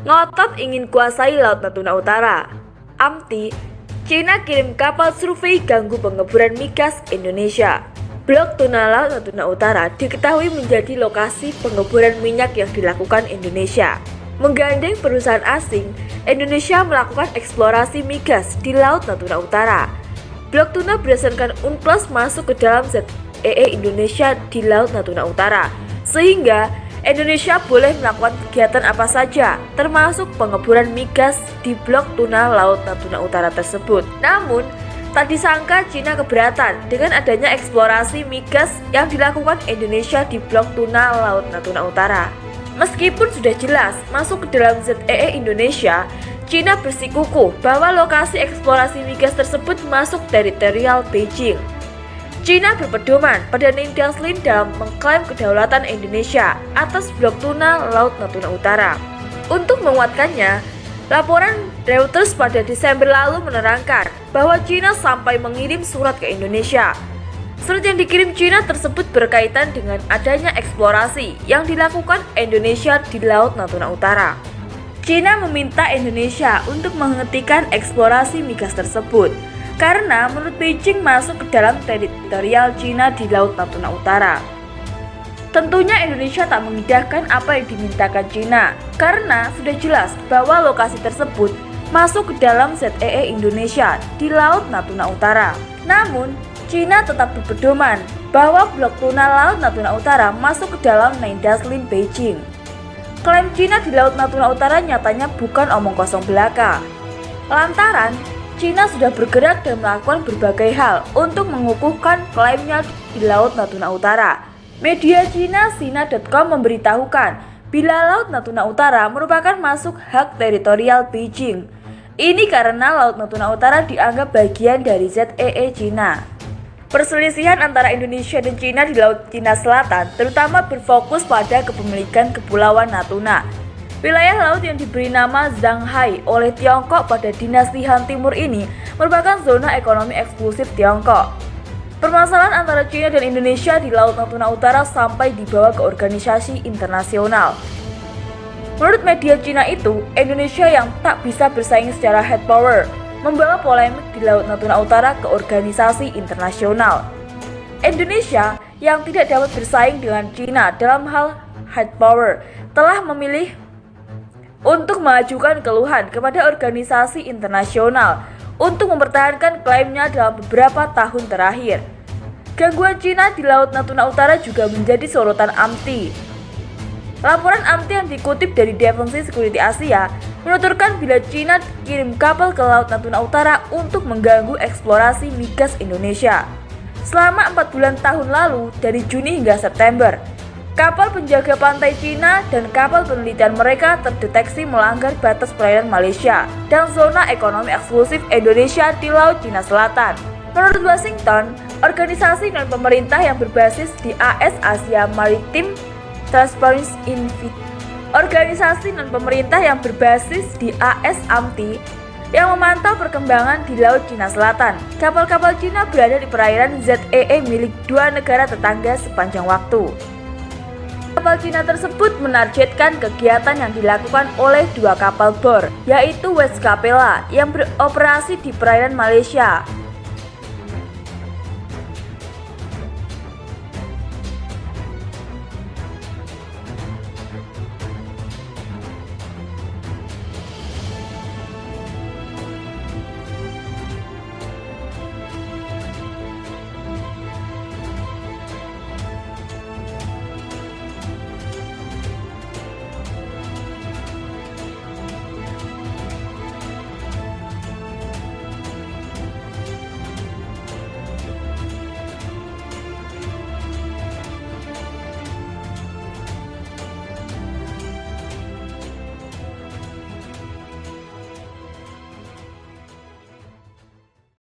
Ngotot ingin kuasai Laut Natuna Utara. AMTI, Cina kirim kapal survei ganggu pengeboran migas Indonesia. Blok Tuna Laut Natuna Utara diketahui menjadi lokasi pengeboran minyak yang dilakukan Indonesia. Menggandeng perusahaan asing, Indonesia melakukan eksplorasi migas di Laut Natuna Utara. Blok Tuna berdasarkan UNCLOS masuk ke dalam ZEE Indonesia di Laut Natuna Utara, sehingga Indonesia boleh melakukan kegiatan apa saja, termasuk pengeboran migas di Blok Tuna Laut Natuna Utara tersebut. Namun, tak disangka Cina keberatan dengan adanya eksplorasi migas yang dilakukan Indonesia di Blok Tuna Laut Natuna Utara. Meskipun sudah jelas masuk ke dalam ZEE Indonesia, Cina bersikukuh bahwa lokasi eksplorasi migas tersebut masuk teritorial Beijing. Cina berpedoman pada Ningxia Lin dalam mengklaim kedaulatan Indonesia atas Blok Tuna Laut Natuna Utara. Untuk menguatkannya, laporan Reuters pada Desember lalu menerangkan bahwa Cina sampai mengirim surat ke Indonesia. Surat yang dikirim Cina tersebut berkaitan dengan adanya eksplorasi yang dilakukan Indonesia di Laut Natuna Utara. Cina meminta Indonesia untuk menghentikan eksplorasi migas tersebut, karena menurut Beijing masuk ke dalam teritorial Cina di Laut Natuna Utara. Tentunya Indonesia tak mengindahkan apa yang dimintakan Cina, karena sudah jelas bahwa lokasi tersebut masuk ke dalam ZEE Indonesia di Laut Natuna Utara. Namun, Cina tetap berpedoman bahwa Blok Tuna Laut Natuna Utara masuk ke dalam Ningxia Lin Beijing. Klaim Cina di Laut Natuna Utara nyatanya bukan omong kosong belaka. Lantaran Cina sudah bergerak dan melakukan berbagai hal untuk mengukuhkan klaimnya di Laut Natuna Utara. Media Cina Sina.com memberitahukan bila Laut Natuna Utara merupakan masuk hak teritorial Beijing. Ini karena Laut Natuna Utara dianggap bagian dari ZEE Cina. Perselisihan antara Indonesia dan Cina di Laut Cina Selatan terutama berfokus pada kepemilikan Kepulauan Natuna. Wilayah laut yang diberi nama Zhanghai oleh Tiongkok pada dinasti Han Timur ini merupakan zona ekonomi eksklusif Tiongkok. Permasalahan antara Cina dan Indonesia di Laut Natuna Utara sampai dibawa ke organisasi internasional. Menurut media Cina itu, Indonesia yang tak bisa bersaing secara hard power membawa polemik di Laut Natuna Utara ke organisasi internasional. Indonesia yang tidak dapat bersaing dengan Cina dalam hal hard power telah memilih untuk mengajukan keluhan kepada organisasi internasional untuk mempertahankan klaimnya dalam beberapa tahun terakhir. Gangguan Cina di Laut Natuna Utara juga menjadi sorotan AMTI. Laporan AMTI yang dikutip dari Defense Security Asia menuturkan bila Cina kirim kapal ke Laut Natuna Utara untuk mengganggu eksplorasi migas Indonesia. Selama 4 bulan tahun lalu, dari Juni hingga September, kapal penjaga pantai Cina dan kapal penelitian mereka terdeteksi melanggar batas perairan Malaysia dan zona ekonomi eksklusif Indonesia di Laut Cina Selatan. Menurut Washington, organisasi non-pemerintah yang berbasis di AS Asia Maritime Transparency Institute, organisasi non-pemerintah yang berbasis di AS AMTI yang memantau perkembangan di Laut Cina Selatan. Kapal-kapal Cina berada di perairan ZEE milik dua negara tetangga sepanjang waktu. Kapal Cina tersebut menargetkan kegiatan yang dilakukan oleh dua kapal bor, yaitu West Capella yang beroperasi di perairan Malaysia